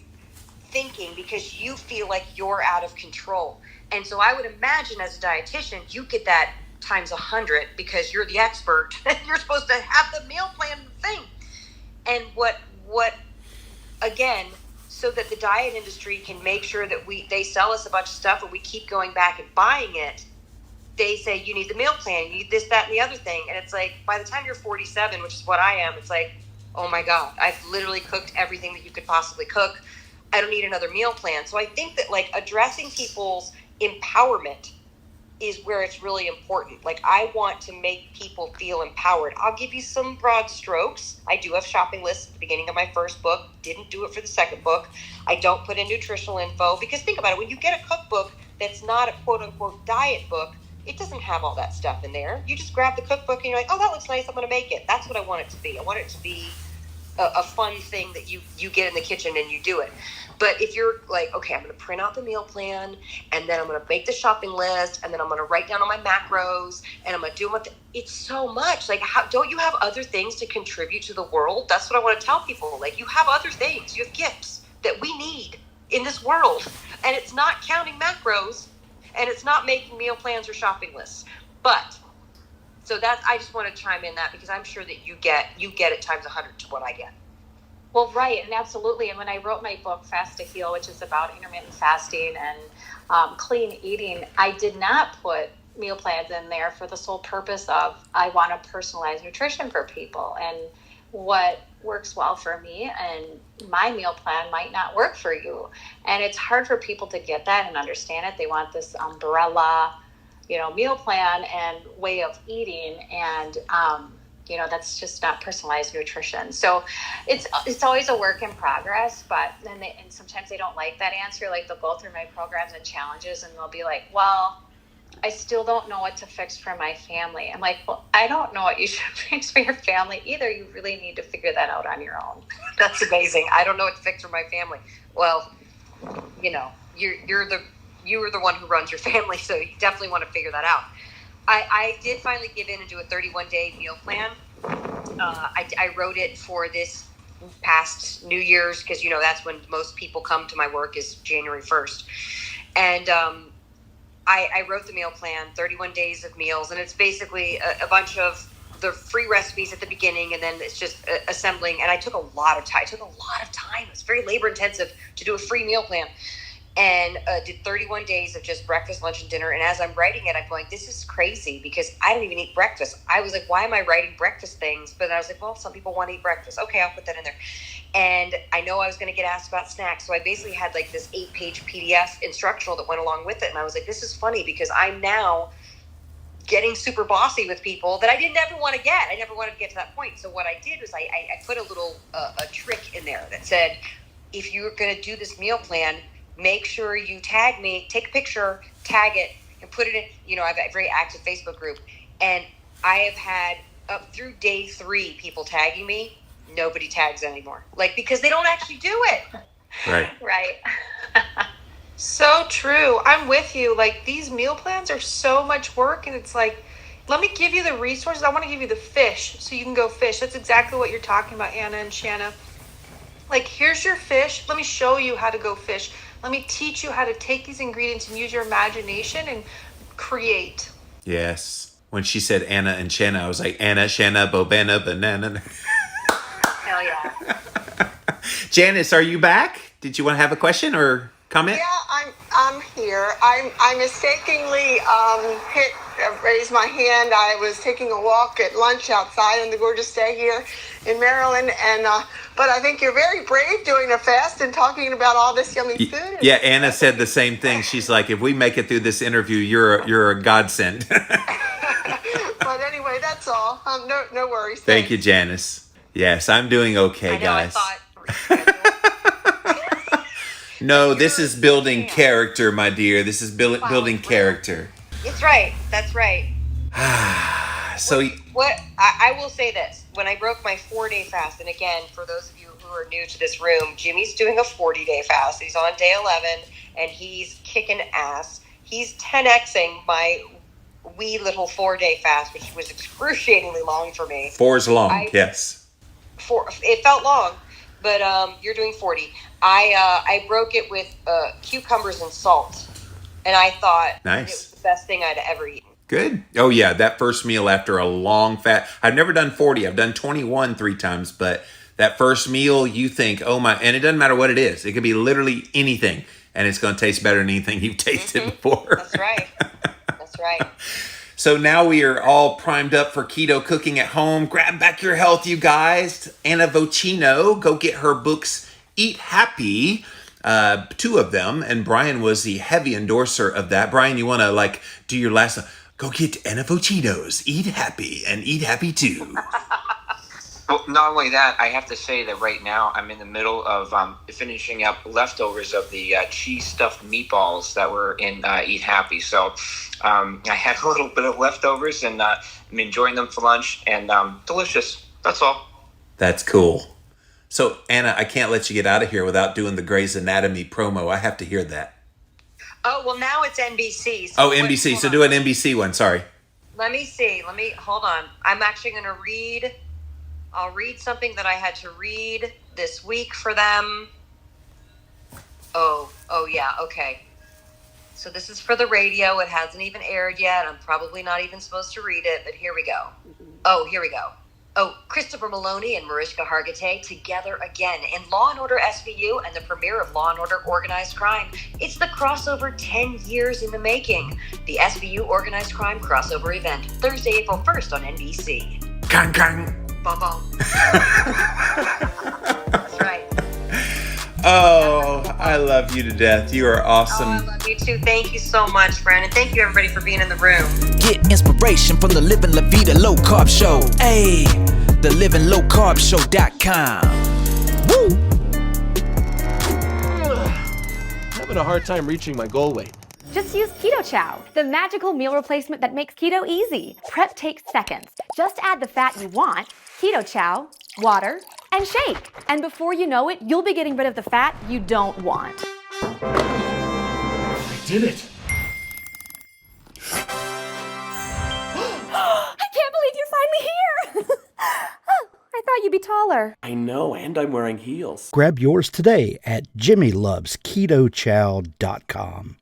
thinking because you feel like you're out of control. And so I would imagine as a dietitian, you get that times 100 because you're the expert and you're supposed to have the meal plan thing. And what again, so that the diet industry can make sure that they sell us a bunch of stuff and we keep going back and buying it. They say, you need the meal plan, you need this, that, and the other thing. And it's like, by the time you're 47, which is what I am, it's like, oh my God, I've literally cooked everything that you could possibly cook. I don't need another meal plan. So I think that like addressing people's empowerment is where it's really important. Like, I want to make people feel empowered. I'll give you some broad strokes. I do have shopping lists at the beginning of my first book. Didn't do it for the second book. I don't put in nutritional info because think about it. When you get a cookbook that's not a quote unquote diet book, it doesn't have all that stuff in there. You just grab the cookbook and you're like, oh, that looks nice, I'm going to make it. That's what I want it to be. I want it to be a fun thing that you get in the kitchen and you do it. But if you're like, okay, I'm going to print out the meal plan and then I'm going to make the shopping list and then I'm going to write down all my macros and I'm going to do what it's so much. Like, don't you have other things to contribute to the world? That's what I want to tell people. Like, you have other things. You have gifts that we need in this world. And it's not counting macros and it's not making meal plans or shopping lists. But so that's, I just want to chime in that because I'm sure that you get it times 100 to what I get. Well, right, and absolutely. And when I wrote my book, Fast to Heal, which is about intermittent fasting and clean eating, I did not put meal plans in there for the sole purpose of I want to personalize nutrition for people. And what works well for me and my meal plan might not work for you. And it's hard for people to get that and understand it. They want this umbrella, meal plan and way of eating. And, that's just not personalized nutrition. So it's always a work in progress, but then and sometimes they don't like that answer. Like, they'll go through my programs and challenges and they'll be like, well, I still don't know what to fix for my family. I'm like, well, I don't know what you should fix for your family either. You really need to figure that out on your own. That's amazing. I don't know what to fix for my family. Well, you're the one who runs your family, so you definitely want to figure that out. I did finally give in and do a 31-day meal plan. I wrote it for this past New Year's because, that's when most people come to my work is January 1st. And I wrote the meal plan, 31 days of meals, and it's basically a bunch of the free recipes at the beginning, and then it's just assembling. And I took a lot of time. It's very labor intensive to do a free meal plan. And did 31 days of just breakfast, lunch, and dinner. And as I'm writing it, I'm going, this is crazy because I don't even eat breakfast. I was like, why am I writing breakfast things? But I was like, well, some people want to eat breakfast. Okay, I'll put that in there. And I know I was going to get asked about snacks. So I basically had like this 8-page PDF instructional that went along with it. And I was like, this is funny because I'm now getting super bossy with people that I didn't ever want to get. I never wanted to get to that point. So what I did was I put a little a trick in there that said, if you're going to do this meal plan, make sure you tag me, take a picture, tag it, and put it in, I have a very active Facebook group. And I have had up through day 3 people tagging me. Nobody tags anymore. Like, because they don't actually do it. Right. Right. So true. I'm with you. Like, these meal plans are so much work, and it's like, let me give you the resources. I want to give you the fish so you can go fish. That's exactly what you're talking about, Anna and Shanna. Like, here's your fish. Let me show you how to go fish. Let me teach you how to take these ingredients and use your imagination and create. Yes. When she said Anna and Shanna, I was like, Anna, Shanna, Bobana, Banana. Hell yeah. Janice, are you back? Did you want to have a question or comment? Yeah, I'm here. I mistakenly raised my hand. I was taking a walk at lunch outside on the gorgeous day here in Maryland, and but I think you're very brave doing a fast and talking about all this yummy food. Yeah, Anna said the same thing. She's like, if we make it through this interview, you're a godsend. But anyway, that's all. No worries. Thank you, Janice. Yes, I'm doing okay, guys. No, this is building character, my dear. This is building character. That's right. That's right. So what I will say this: when I broke my 4-day fast, and again, for those of you who are new to this room, Jimmy's doing a 40-day fast. He's on day 11, and he's kicking ass. He's 10xing my wee little 4-day fast, which was excruciatingly long for me. 4 is long, yes. It felt long, but you're doing 40. I broke it with cucumbers and salt, and I thought it was the best thing I'd ever eaten. Good. Oh yeah, that first meal after a long fast. I've never done 40. I've done 21 3 times, but that first meal, you think, oh my, and it doesn't matter what it is. It could be literally anything, and it's going to taste better than anything you've tasted before. That's right. That's right. So now we are all primed up for keto cooking at home. Grab back your health, you guys. Anna Vocino, go get her books, Eat Happy, 2 of them, and Brian was the heavy endorser of that. Brian, you want to do your last? Go get Anna Vocino's Eat Happy and Eat Happy too. Well, not only that, I have to say that right now I'm in the middle of finishing up leftovers of the cheese stuffed meatballs that were in Eat Happy. So I had a little bit of leftovers, and I'm enjoying them for lunch, and delicious. That's all. That's cool. So Anna, I can't let you get out of here without doing the Grey's Anatomy promo. I have to hear that. Oh, well, now it's NBC. So NBC. So do an NBC one. Sorry. Let me see. Hold on. I'm actually going to read. I'll read something that I had to read this week for them. Oh yeah. Okay. So this is for the radio. It hasn't even aired yet. I'm probably not even supposed to read it, but here we go. Here we go. Christopher Maloney and Mariska Hargitay together again in Law & Order SVU and the premiere of Law & Order Organized Crime. It's the crossover 10 years in the making. The SVU Organized Crime crossover event, Thursday, April 1st on NBC. Kang, kang. Bum, bum. That's right. Oh, I love you to death. You are awesome. Oh, I love you too. Thank you so much, Brandon. Thank you, everybody, for being in the room. Get inspiration from the Living La Vida Low Carb Show. Hey, the livinglowcarbshow.com. Woo! Having a hard time reaching my goal weight. Just use Keto Chow, the magical meal replacement that makes keto easy. Prep takes seconds. Just add the fat you want, Keto Chow, water, and shake. And before you know it, you'll be getting rid of the fat you don't want. I did it. I can't believe you're finally here. I thought you'd be taller. I know, and I'm wearing heels. Grab yours today at jimmylovesketochow.com.